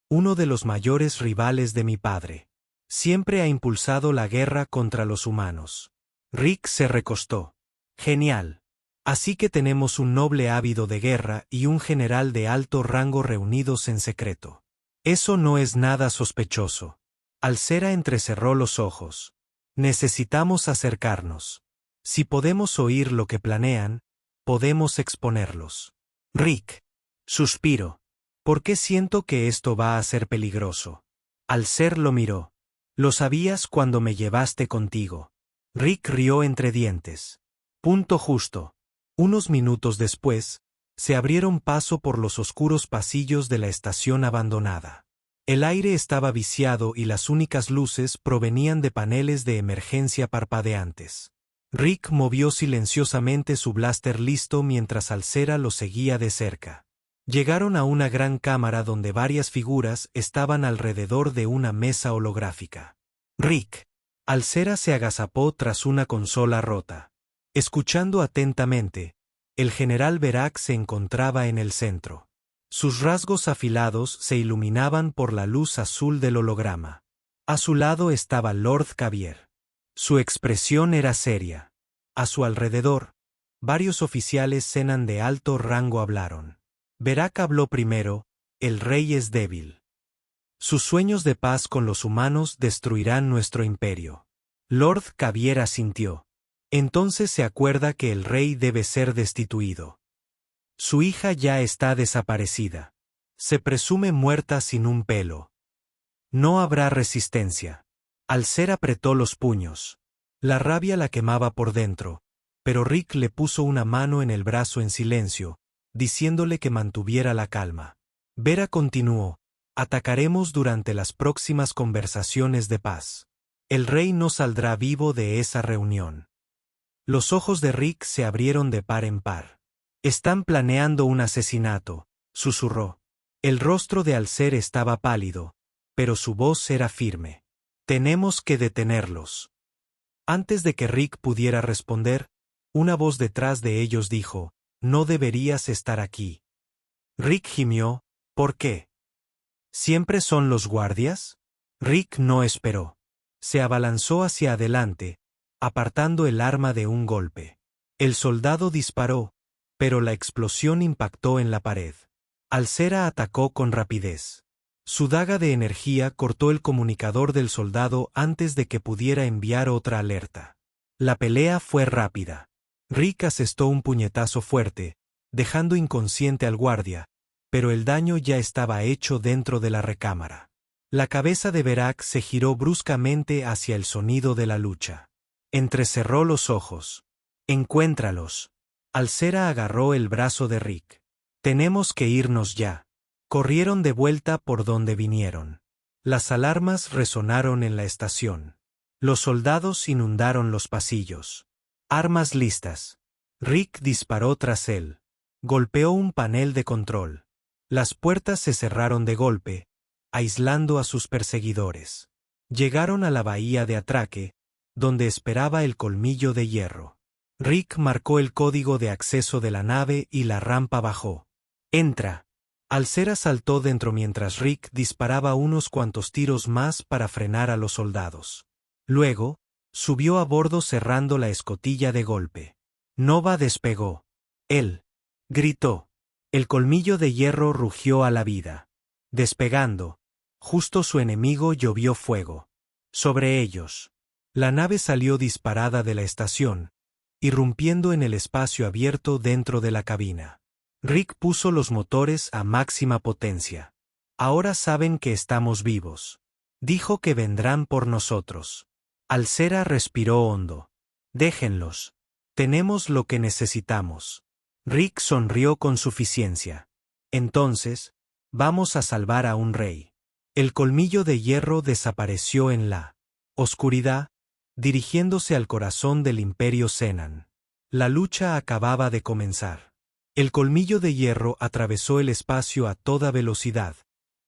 Uno de los mayores rivales de mi padre. Siempre ha impulsado la guerra contra los humanos. Rick se recostó. Genial. Así que tenemos un noble ávido de guerra y un general de alto rango reunidos en secreto. Eso no es nada sospechoso. Alcera entrecerró los ojos. Necesitamos acercarnos. Si podemos oír lo que planean, podemos exponerlos. Rick. Suspiro. ¿Por qué siento que esto va a ser peligroso? Alcer lo miró. Lo sabías cuando me llevaste contigo. Rick rió entre dientes. Punto justo. Unos minutos después, se abrieron paso por los oscuros pasillos de la estación abandonada. El aire estaba viciado y las únicas luces provenían de paneles de emergencia parpadeantes. Rick movió silenciosamente su blaster listo mientras Alcera lo seguía de cerca. Llegaron a una gran cámara donde varias figuras estaban alrededor de una mesa holográfica. Rick. Alcera se agazapó tras una consola rota. Escuchando atentamente, el general Verac se encontraba en el centro. Sus rasgos afilados se iluminaban por la luz azul del holograma. A su lado estaba Lord Cavier. Su expresión era seria. A su alrededor, varios oficiales Zenan de alto rango hablaron. Verac habló primero. El rey es débil. Sus sueños de paz con los humanos destruirán nuestro imperio. Lord Cavier asintió. Entonces se acuerda que el rey debe ser destituido. Su hija ya está desaparecida. Se presume muerta sin un pelo. No habrá resistencia. Alcer apretó los puños. La rabia la quemaba por dentro, pero Rick le puso una mano en el brazo en silencio, diciéndole que mantuviera la calma. Vera continuó. Atacaremos durante las próximas conversaciones de paz. El rey no saldrá vivo de esa reunión. Los ojos de Rick se abrieron de par en par. Están planeando un asesinato, susurró. El rostro de Alcer estaba pálido, pero su voz era firme. Tenemos que detenerlos. Antes de que Rick pudiera responder, Una voz detrás de ellos dijo, «No deberías estar aquí». Rick gimió, «¿Por qué? ¿Siempre son los guardias?» Rick no esperó. Se abalanzó hacia adelante, apartando el arma de un golpe. El soldado disparó, pero la explosión impactó en la pared. Alcera atacó con rapidez. Su daga de energía cortó el comunicador del soldado antes de que pudiera enviar otra alerta. La pelea fue rápida. Rick asestó un puñetazo fuerte, dejando inconsciente al guardia, pero el daño ya estaba hecho dentro de la recámara. La cabeza de Berac se giró bruscamente hacia el sonido de la lucha. Entrecerró los ojos. «Encuéntralos». Alcera agarró el brazo de Rick. «Tenemos que irnos ya». Corrieron de vuelta por donde vinieron. Las alarmas resonaron en la estación. Los soldados inundaron los pasillos. Armas listas. Rick disparó tras él. Golpeó un panel de control. Las puertas se cerraron de golpe, aislando a sus perseguidores. Llegaron a la bahía de atraque, donde esperaba el colmillo de hierro. Rick marcó el código de acceso de la nave y la rampa bajó. «Entra». Alcera saltó dentro mientras Rick disparaba unos cuantos tiros más para frenar a los soldados. Luego, subió a bordo cerrando la escotilla de golpe. Nova despegó. «Él», gritó. El colmillo de hierro rugió a la vida. Despegando, justo su enemigo llovió fuego. Sobre ellos. La nave salió disparada de la estación, irrumpiendo en el espacio abierto dentro de la cabina. Rick puso los motores a máxima potencia. «Ahora saben que estamos vivos». Dijo que vendrán por nosotros. Alcera respiró hondo. «Déjenlos. Tenemos lo que necesitamos». Rick sonrió con suficiencia. «Entonces, vamos a salvar a un rey». El colmillo de hierro desapareció en la oscuridad, dirigiéndose al corazón del Imperio Zenan. La lucha acababa de comenzar. El colmillo de hierro atravesó el espacio a toda velocidad,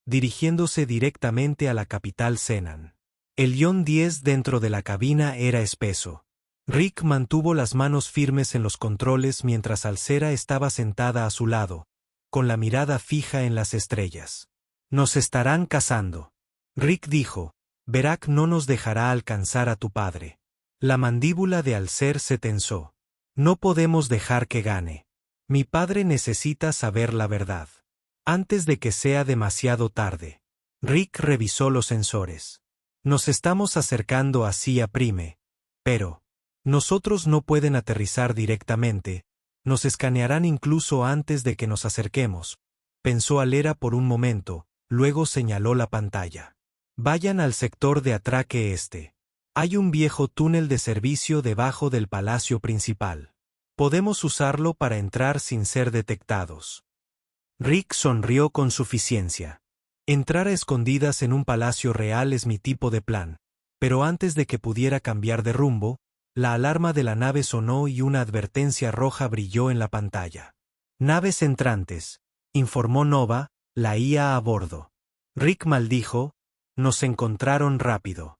dirigiéndose directamente a la capital Zenan. El ion 10 dentro de la cabina era espeso. Rick mantuvo las manos firmes en los controles mientras Alcera estaba sentada a su lado, con la mirada fija en las estrellas. «Nos estarán cazando». Rick dijo, «Berac no nos dejará alcanzar a tu padre». La mandíbula de Alcer se tensó. «No podemos dejar que gane. Mi padre necesita saber la verdad. Antes de que sea demasiado tarde». Rick revisó los sensores. «Nos estamos acercando así a Prime. Pero nosotros no pueden aterrizar directamente. Nos escanearán incluso antes de que nos acerquemos». Pensó Alera por un momento, luego señaló la pantalla. «Vayan al sector de atraque este. Hay un viejo túnel de servicio debajo del palacio principal. Podemos usarlo para entrar sin ser detectados». Rick sonrió con suficiencia. «Entrar a escondidas en un palacio real es mi tipo de plan», pero antes de que pudiera cambiar de rumbo, la alarma de la nave sonó y una advertencia roja brilló en la pantalla. «Naves entrantes», informó Nova, la IA a bordo. Rick maldijo, «Nos encontraron rápido».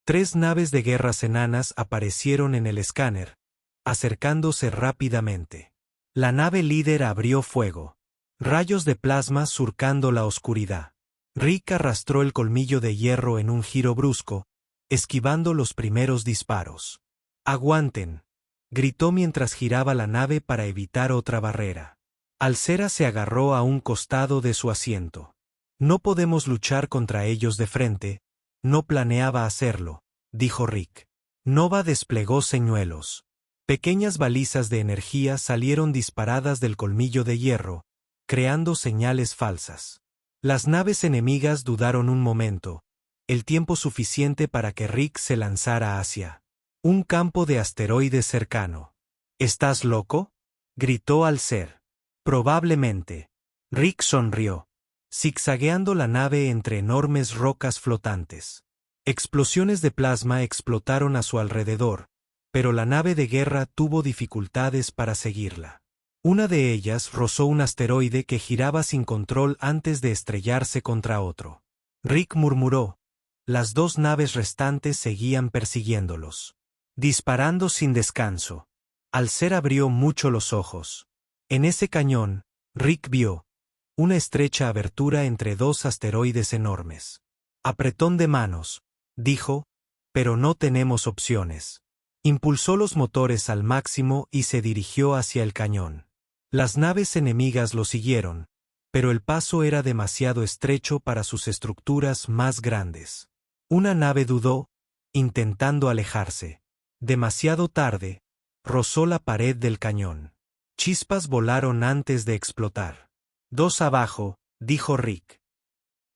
3 naves de guerras enanas aparecieron en el escáner, acercándose rápidamente. La nave líder abrió fuego. Rayos de plasma surcando la oscuridad. Rick arrastró el colmillo de hierro en un giro brusco, esquivando los primeros disparos. «Aguanten», gritó mientras giraba la nave para evitar otra barrera. Alcera se agarró a un costado de su asiento. «No podemos luchar contra ellos de frente». «No planeaba hacerlo», dijo Rick. Nova desplegó señuelos. Pequeñas balizas de energía salieron disparadas del colmillo de hierro, creando señales falsas. Las naves enemigas dudaron un momento, el tiempo suficiente para que Rick se lanzara hacia un campo de asteroides cercano. «¿Estás loco?», gritó Alcer. «Probablemente». Rick sonrió, zigzagueando la nave entre enormes rocas flotantes. Explosiones de plasma explotaron a su alrededor, pero la nave de guerra tuvo dificultades para seguirla. Una de ellas rozó un asteroide que giraba sin control antes de estrellarse contra otro. Rick murmuró. Las 2 naves restantes seguían persiguiéndolos, disparando sin descanso. Alcer abrió mucho los ojos. En ese cañón, Rick vio una estrecha abertura entre dos asteroides enormes. Apretón de manos, dijo, pero no tenemos opciones. Impulsó los motores al máximo y se dirigió hacia el cañón. Las naves enemigas lo siguieron, pero el paso era demasiado estrecho para sus estructuras más grandes. Una nave dudó, intentando alejarse. Demasiado tarde, rozó la pared del cañón. Chispas volaron antes de explotar. 2 abajo, dijo Rick.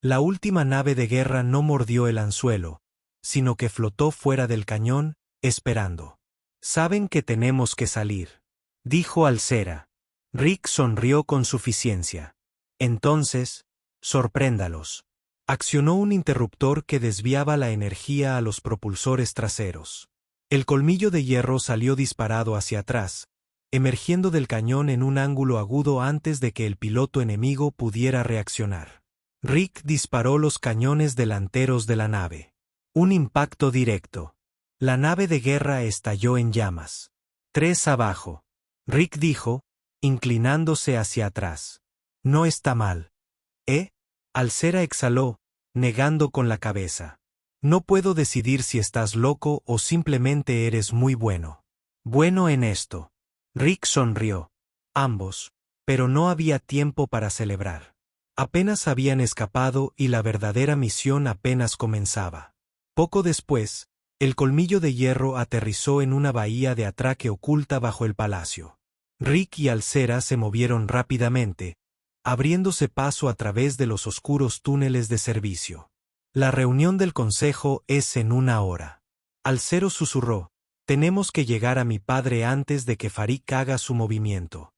La última nave de guerra no mordió el anzuelo, sino que flotó fuera del cañón, esperando. Saben que tenemos que salir, dijo Alcera. Rick sonrió con suficiencia. Entonces, sorpréndalos. Accionó un interruptor que desviaba la energía a los propulsores traseros. El colmillo de hierro salió disparado hacia atrás, emergiendo del cañón en un ángulo agudo antes de que el piloto enemigo pudiera reaccionar. Rick disparó los cañones delanteros de la nave. Un impacto directo. La nave de guerra estalló en llamas. 3 abajo. Rick dijo, inclinándose hacia atrás. No está mal. Alcera exhaló, negando con la cabeza. No puedo decidir si estás loco o simplemente eres muy bueno. Bueno en esto. Rick sonrió. Ambos. Pero no había tiempo para celebrar. Apenas habían escapado y la verdadera misión apenas comenzaba. Poco después, el colmillo de hierro aterrizó en una bahía de atraque oculta bajo el palacio. Rick y Alcera se movieron rápidamente, abriéndose paso a través de los oscuros túneles de servicio. La reunión del consejo es en 1 hora. Alcero susurró, tenemos que llegar a mi padre antes de que Farik haga su movimiento.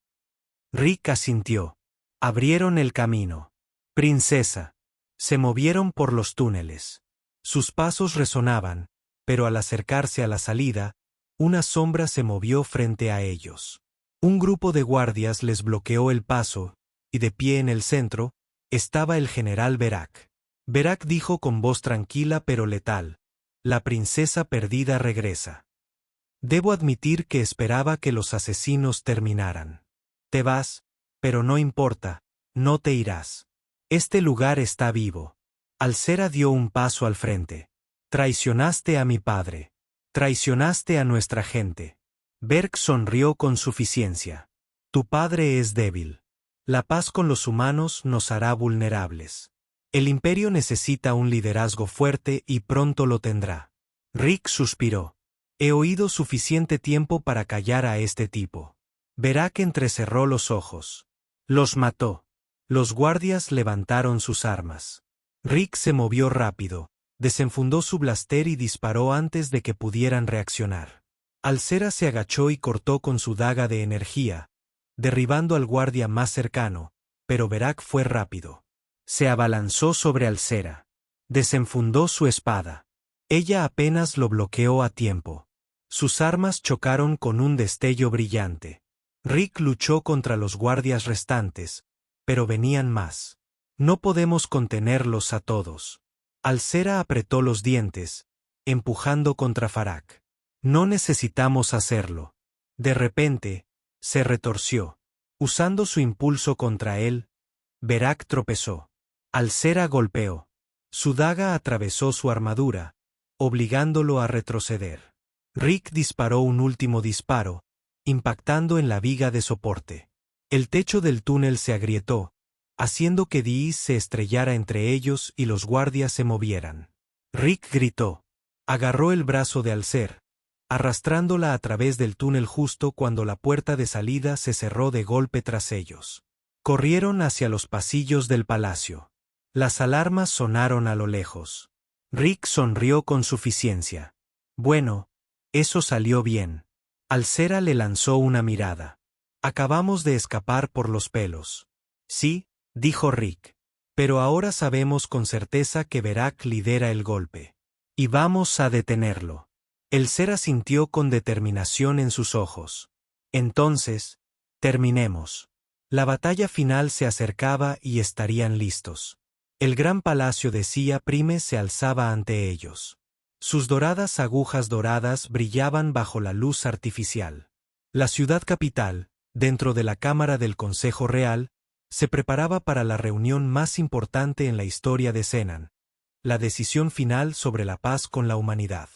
Rick asintió. Abrieron el camino. Princesa. Se movieron por los túneles. Sus pasos resonaban, pero al acercarse a la salida, una sombra se movió frente a ellos. Un grupo de guardias les bloqueó el paso, y de pie en el centro, estaba el general Berak. Berak dijo con voz tranquila pero letal, la princesa perdida regresa. Debo admitir que esperaba que los asesinos terminaran. Te vas, pero no importa, no te irás. Este lugar está vivo. Alcera dio un paso al frente. Traicionaste a mi padre. Traicionaste a nuestra gente. Berk sonrió con suficiencia. Tu padre es débil. La paz con los humanos nos hará vulnerables. El imperio necesita un liderazgo fuerte y pronto lo tendrá. Rick suspiró. He oído suficiente tiempo para callar a este tipo. Berak entrecerró los ojos. Los mató. Los guardias levantaron sus armas. Rick se movió rápido, desenfundó su blaster y disparó antes de que pudieran reaccionar. Alcera se agachó y cortó con su daga de energía, derribando al guardia más cercano, pero Berak fue rápido. Se abalanzó sobre Alcera. Desenfundó su espada. Ella apenas lo bloqueó a tiempo. Sus armas chocaron con un destello brillante. Rick luchó contra los guardias restantes, pero venían más. No podemos contenerlos a todos. Alcera apretó los dientes, empujando contra Farak. No necesitamos hacerlo. De repente, se retorció. Usando su impulso contra él, Berak tropezó. Alcera golpeó. Su daga atravesó su armadura, obligándolo a retroceder. Rick disparó un último disparo, impactando en la viga de soporte. El techo del túnel se agrietó, haciendo que Diis se estrellara entre ellos y los guardias se movieran. Rick gritó. Agarró el brazo de Alcer, arrastrándola a través del túnel justo cuando la puerta de salida se cerró de golpe tras ellos. Corrieron hacia los pasillos del palacio. Las alarmas sonaron a lo lejos. Rick sonrió con suficiencia. Bueno, eso salió bien. Alcera le lanzó una mirada. Acabamos de escapar por los pelos. Sí, dijo Rick. Pero ahora sabemos con certeza que Berak lidera el golpe. Y vamos a detenerlo. El ser asintió con determinación en sus ojos. Entonces, terminemos. La batalla final se acercaba y estarían listos. El gran palacio de Sia Prime se alzaba ante ellos. Sus doradas agujas doradas brillaban bajo la luz artificial. La ciudad capital, dentro de la Cámara del Consejo Real, se preparaba para la reunión más importante en la historia de Zenan, la decisión final sobre la paz con la humanidad.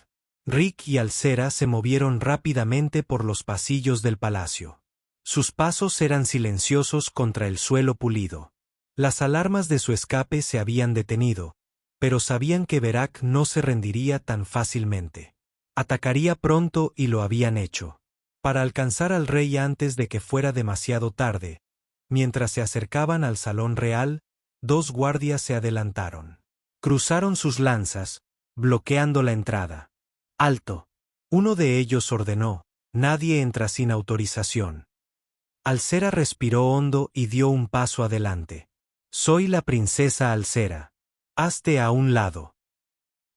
Rick y Alcera se movieron rápidamente por los pasillos del palacio. Sus pasos eran silenciosos contra el suelo pulido. Las alarmas de su escape se habían detenido, pero sabían que Berak no se rendiría tan fácilmente. Atacaría pronto y lo habían hecho. Para alcanzar al rey antes de que fuera demasiado tarde, mientras se acercaban al salón real, 2 guardias se adelantaron. Cruzaron sus lanzas, bloqueando la entrada. ¡Alto! Uno de ellos ordenó: nadie entra sin autorización. Alcera respiró hondo y dio un paso adelante. Soy la princesa Alcera. Hazte a un lado.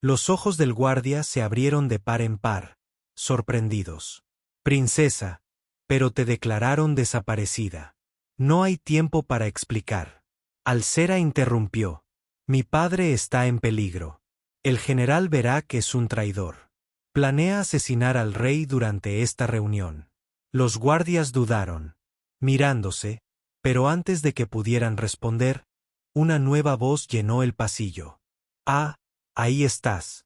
Los ojos del guardia se abrieron de par en par, sorprendidos. Princesa, pero te declararon desaparecida. No hay tiempo para explicar. Alcera interrumpió. Mi padre está en peligro. El general Berak es un traidor. Planea asesinar al rey durante esta reunión. Los guardias dudaron, mirándose, pero antes de que pudieran responder, una nueva voz llenó el pasillo. Ah, ahí estás.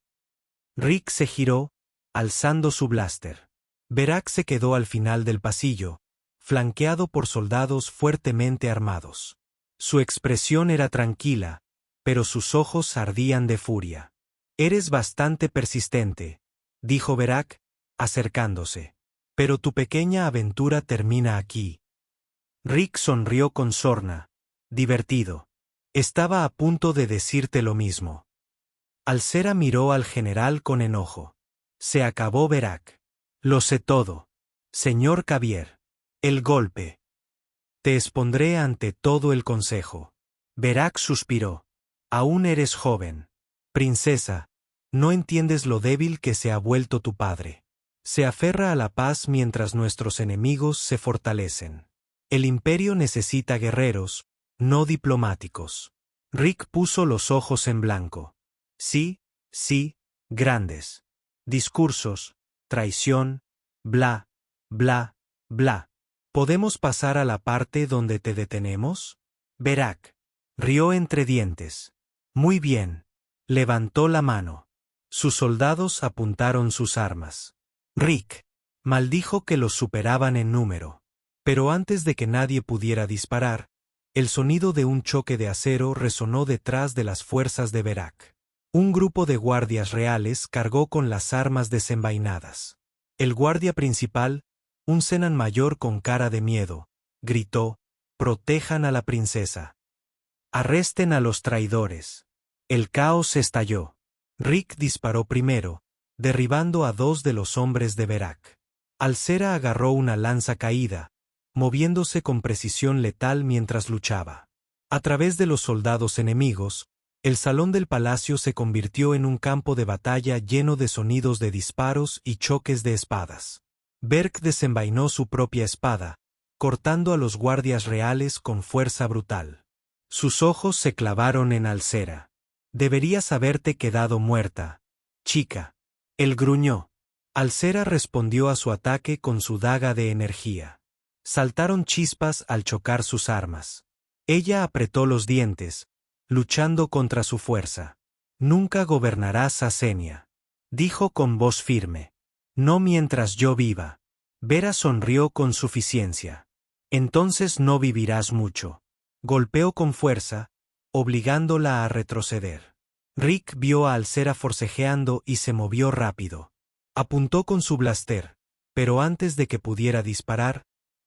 Rick se giró, alzando su blaster. Berak se quedó al final del pasillo, flanqueado por soldados fuertemente armados. Su expresión era tranquila, pero sus ojos ardían de furia. Eres bastante persistente, dijo Berak, acercándose. Pero tu pequeña aventura termina aquí. Rick sonrió con sorna, divertido. Estaba a punto de decirte lo mismo. Alcera miró al general con enojo. Se acabó Berak. Lo sé todo. Señor Cavier. El golpe. Te expondré ante todo el consejo. Berak suspiró. Aún eres joven. Princesa, no entiendes lo débil que se ha vuelto tu padre. Se aferra a la paz mientras nuestros enemigos se fortalecen. El imperio necesita guerreros, no diplomáticos. Rick puso los ojos en blanco. Sí, grandes. Discursos, traición, bla, bla, bla. ¿Podemos pasar a la parte donde te detenemos? Berak rió entre dientes. Muy bien. Levantó la mano. Sus soldados apuntaron sus armas. Rick maldijo que los superaban en número. Pero antes de que nadie pudiera disparar, el sonido de un choque de acero resonó detrás de las fuerzas de Berak. Un grupo de guardias reales cargó con las armas desenvainadas. El guardia principal, un Zenan mayor con cara de miedo, gritó: «Protejan a la princesa. Arresten a los traidores». El caos estalló. Rick disparó primero, derribando a 2 de los hombres de Berak. Alcera agarró una lanza caída, moviéndose con precisión letal mientras luchaba. A través de los soldados enemigos, el salón del palacio se convirtió en un campo de batalla lleno de sonidos de disparos y choques de espadas. Berk desenvainó su propia espada, cortando a los guardias reales con fuerza brutal. Sus ojos se clavaron en Alcera. Deberías haberte quedado muerta, chica. Él gruñó. Alcera respondió a su ataque con su daga de energía. Saltaron chispas al chocar sus armas. Ella apretó los dientes, luchando contra su fuerza. Nunca gobernarás a Senia, dijo con voz firme. No mientras yo viva. Vera sonrió con suficiencia. Entonces no vivirás mucho. Golpeó con fuerza, obligándola a retroceder. Rick vio a Alcera forcejeando y se movió rápido. Apuntó con su blaster, pero antes de que pudiera disparar,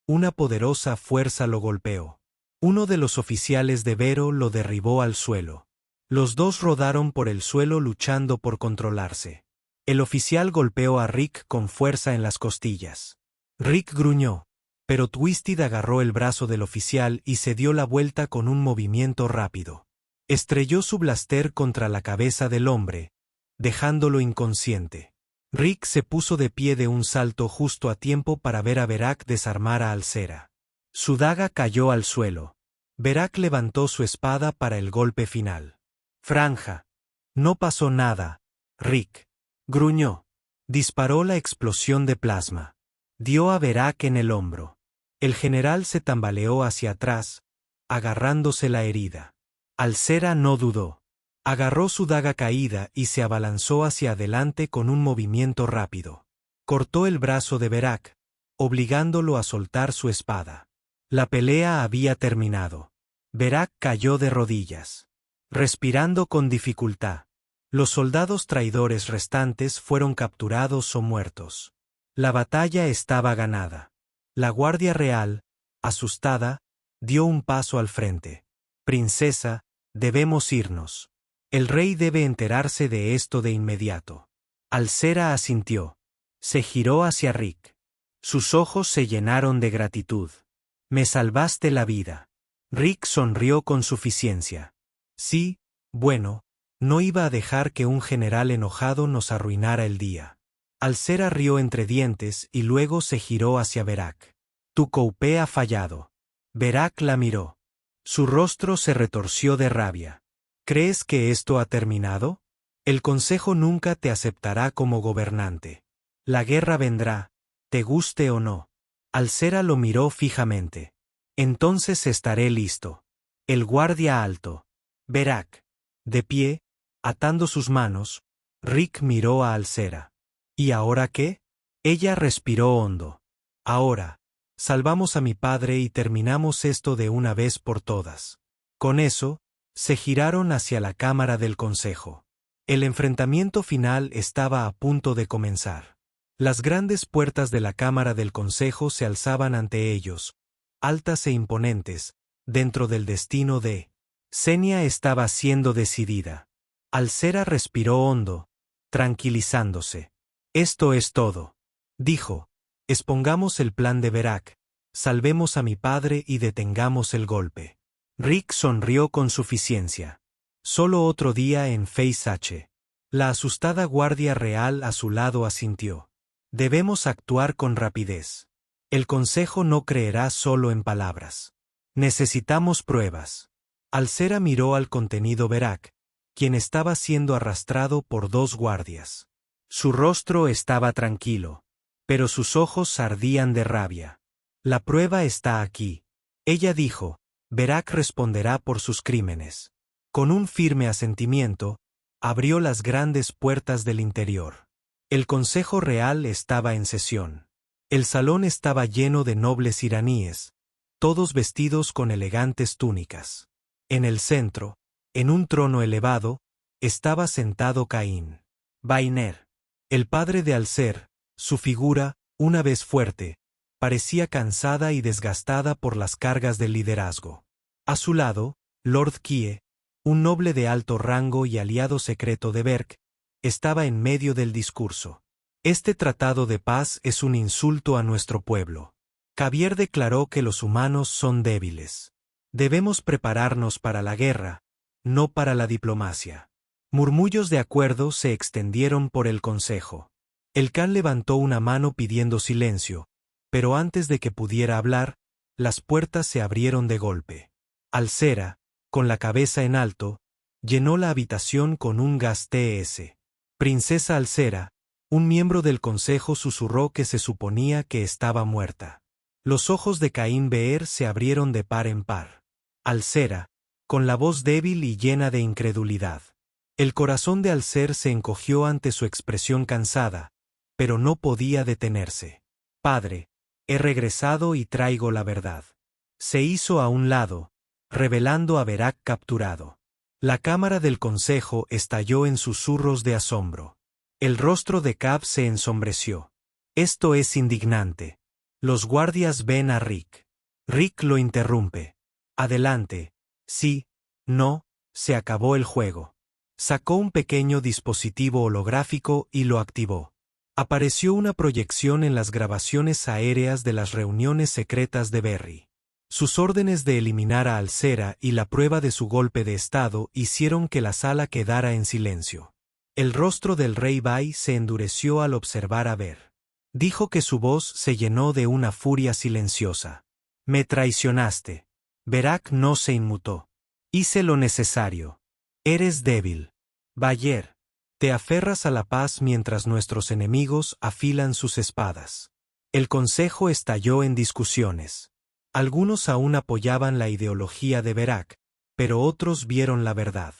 una poderosa fuerza lo golpeó. Uno de los oficiales de Vero lo derribó al suelo. Los 2 rodaron por el suelo luchando por controlarse. El oficial golpeó a Rick con fuerza en las costillas. Rick gruñó, pero Twisted agarró el brazo del oficial y se dio la vuelta con un movimiento rápido. Estrelló su blaster contra la cabeza del hombre, dejándolo inconsciente. Rick se puso de pie de un salto justo a tiempo para ver a Berak desarmar a Alcera. Su daga cayó al suelo. Berak levantó su espada para el golpe final. Franja. No pasó nada, Rick. Gruñó. Disparó la explosión de plasma. dio a Berak en el hombro. El general se tambaleó hacia atrás, agarrándose la herida. Alcera no dudó. Agarró su daga caída y se abalanzó hacia adelante con un movimiento rápido. Cortó el brazo de Berak, obligándolo a soltar su espada. La pelea había terminado. Berak cayó de rodillas, respirando con dificultad. Los soldados traidores restantes fueron capturados o muertos. La batalla estaba ganada. La Guardia Real, asustada, dio un paso al frente. Princesa, debemos irnos. El rey debe enterarse de esto de inmediato. Alcera asintió. Se giró hacia Rick. Sus ojos se llenaron de gratitud. Me salvaste la vida. Rick sonrió con suficiencia. Sí, bueno, no iba a dejar que un general enojado nos arruinara el día. Alcera rió entre dientes y luego se giró hacia Berak. Tu coupé ha fallado. Berak la miró. Su rostro se retorció de rabia. ¿Crees que esto ha terminado? El consejo nunca te aceptará como gobernante. La guerra vendrá, te guste o no. Alcera lo miró fijamente. Entonces estaré listo. El guardia alto. Berak. De pie, atando sus manos, Rick miró a Alcera. ¿Y ahora qué? Ella respiró hondo. Ahora, salvamos a mi padre y terminamos esto de una vez por todas. Con eso, se giraron hacia la cámara del consejo. El enfrentamiento final estaba a punto de comenzar. Las grandes puertas de la cámara del consejo se alzaban ante ellos, altas e imponentes, dentro del destino de... Senia estaba siendo decidida. Alcera respiró hondo, tranquilizándose. Esto es todo. Dijo, expongamos el plan de Berak, salvemos a mi padre y detengamos el golpe. Rick sonrió con suficiencia. Solo otro día en Face H. La asustada guardia real a su lado asintió. Debemos actuar con rapidez. El consejo no creerá solo en palabras. Necesitamos pruebas. Alcera miró al contenido Berak, quien estaba siendo arrastrado por dos guardias. Su rostro estaba tranquilo, pero sus ojos ardían de rabia. La prueba está aquí. Ella dijo, Berak responderá por sus crímenes. Con un firme asentimiento, abrió las grandes puertas del interior. El Consejo Real estaba en sesión. El salón estaba lleno de nobles iraníes, todos vestidos con elegantes túnicas. En el centro, en un trono elevado, estaba sentado Caín Bainer. El padre de Alcer, su figura, una vez fuerte, parecía cansada y desgastada por las cargas del liderazgo. A su lado, Lord Kie, un noble de alto rango y aliado secreto de Berk, estaba en medio del discurso. Este tratado de paz es un insulto a nuestro pueblo. Javier declaró que los humanos son débiles. Debemos prepararnos para la guerra, no para la diplomacia. Murmullos de acuerdo se extendieron por el consejo. El Khan levantó una mano pidiendo silencio, pero antes de que pudiera hablar, las puertas se abrieron de golpe. Alcera, con la cabeza en alto, llenó la habitación con un gas TS. Princesa Alcera, un miembro del consejo susurró que se suponía que estaba muerta. Los ojos de Caín Beer se abrieron de par en par. Alcera, con la voz débil y llena de incredulidad. El corazón de Alcer se encogió ante su expresión cansada, pero no podía detenerse. Padre, he regresado y traigo la verdad. Se hizo a un lado, revelando a Berak capturado. La cámara del consejo estalló en susurros de asombro. El rostro de Cab se ensombreció. Esto es indignante. Los guardias ven a Rick. Rick lo interrumpe. Adelante. Sí, no, se acabó el juego. Sacó un pequeño dispositivo holográfico y lo activó. Apareció una proyección en las grabaciones aéreas de las reuniones secretas de Berry. Sus órdenes de eliminar a Alcera y la prueba de su golpe de estado hicieron que la sala quedara en silencio. El rostro del rey Bai se endureció al observar a Ber. Dijo que su voz se llenó de una furia silenciosa. Me traicionaste. Berak no se inmutó. Hice lo necesario. Eres débil. Bayer, te aferras a la paz mientras nuestros enemigos afilan sus espadas. El consejo estalló en discusiones. Algunos aún apoyaban la ideología de Berak, pero otros vieron la verdad.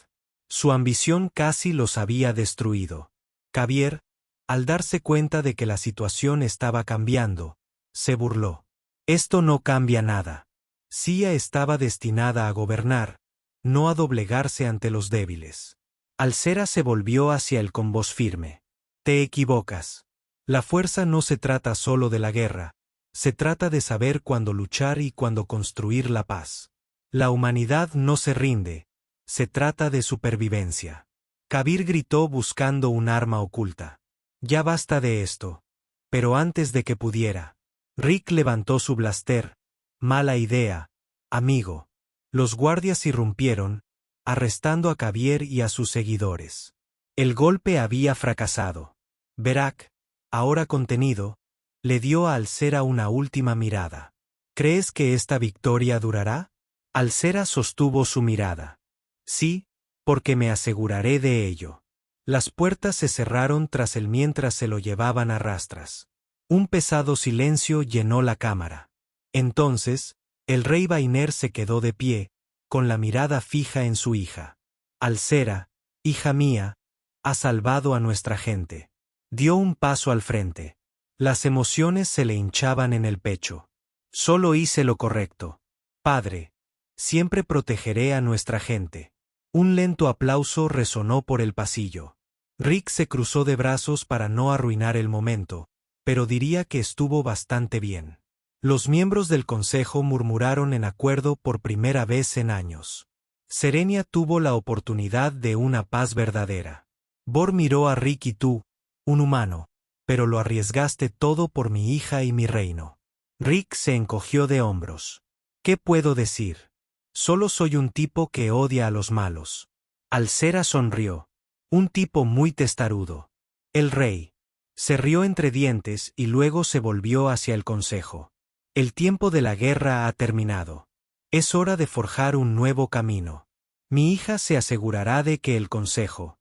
Su ambición casi los había destruido. Kabir, al darse cuenta de que la situación estaba cambiando, se burló. Esto no cambia nada. Sia estaba destinada a gobernar, no a doblegarse ante los débiles. Alcera se volvió hacia él con voz firme. Te equivocas. La fuerza no se trata solo de la guerra, se trata de saber cuándo luchar y cuándo construir la paz. La humanidad no se rinde, se trata de supervivencia. Kabir gritó buscando un arma oculta. Ya basta de esto. Pero antes de que pudiera, Rick levantó su blaster. Mala idea, amigo. Los guardias irrumpieron, arrestando a Kabir y a sus seguidores. El golpe había fracasado. Berak, ahora contenido, le dio a Alcera una última mirada. ¿Crees que esta victoria durará? Alcera sostuvo su mirada. Sí, porque me aseguraré de ello. Las puertas se cerraron tras él mientras se lo llevaban a rastras. Un pesado silencio llenó la cámara. Entonces, el rey Vainer se quedó de pie, con la mirada fija en su hija. Alcera, hija mía, ha salvado a nuestra gente. Dio un paso al frente. Las emociones se le hinchaban en el pecho. Solo hice lo correcto. Padre, siempre protegeré a nuestra gente. Un lento aplauso resonó por el pasillo. Rick se cruzó de brazos para no arruinar el momento, pero diría que estuvo bastante bien. Los miembros del consejo murmuraron en acuerdo por primera vez en años. Serenia tuvo la oportunidad de una paz verdadera. Bor miró a Rick y tú, un humano, pero lo arriesgaste todo por mi hija y mi reino. Rick se encogió de hombros. ¿Qué puedo decir? Solo soy un tipo que odia a los malos. Alcera sonrió. Un tipo muy testarudo. El rey. Se rió entre dientes y luego se volvió hacia el consejo. El tiempo de la guerra ha terminado. Es hora de forjar un nuevo camino. Mi hija se asegurará de que el consejo.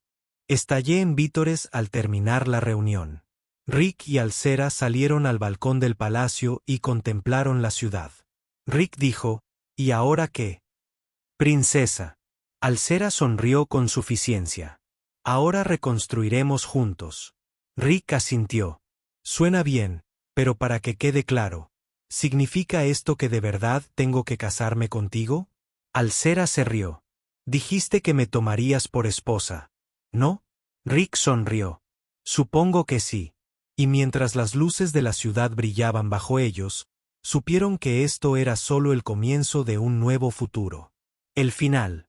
Estallé en vítores al terminar la reunión. Rick y Alcera salieron al balcón del palacio y contemplaron la ciudad. Rick dijo, ¿y ahora qué? Princesa. Alcera sonrió con suficiencia. Ahora reconstruiremos juntos. Rick asintió. Suena bien, pero para que quede claro, ¿significa esto que de verdad tengo que casarme contigo? Alcera se rió. Dijiste que me tomarías por esposa, ¿no? Rick sonrió. Supongo que sí. Y mientras las luces de la ciudad brillaban bajo ellos, supieron que esto era solo el comienzo de un nuevo futuro. El final.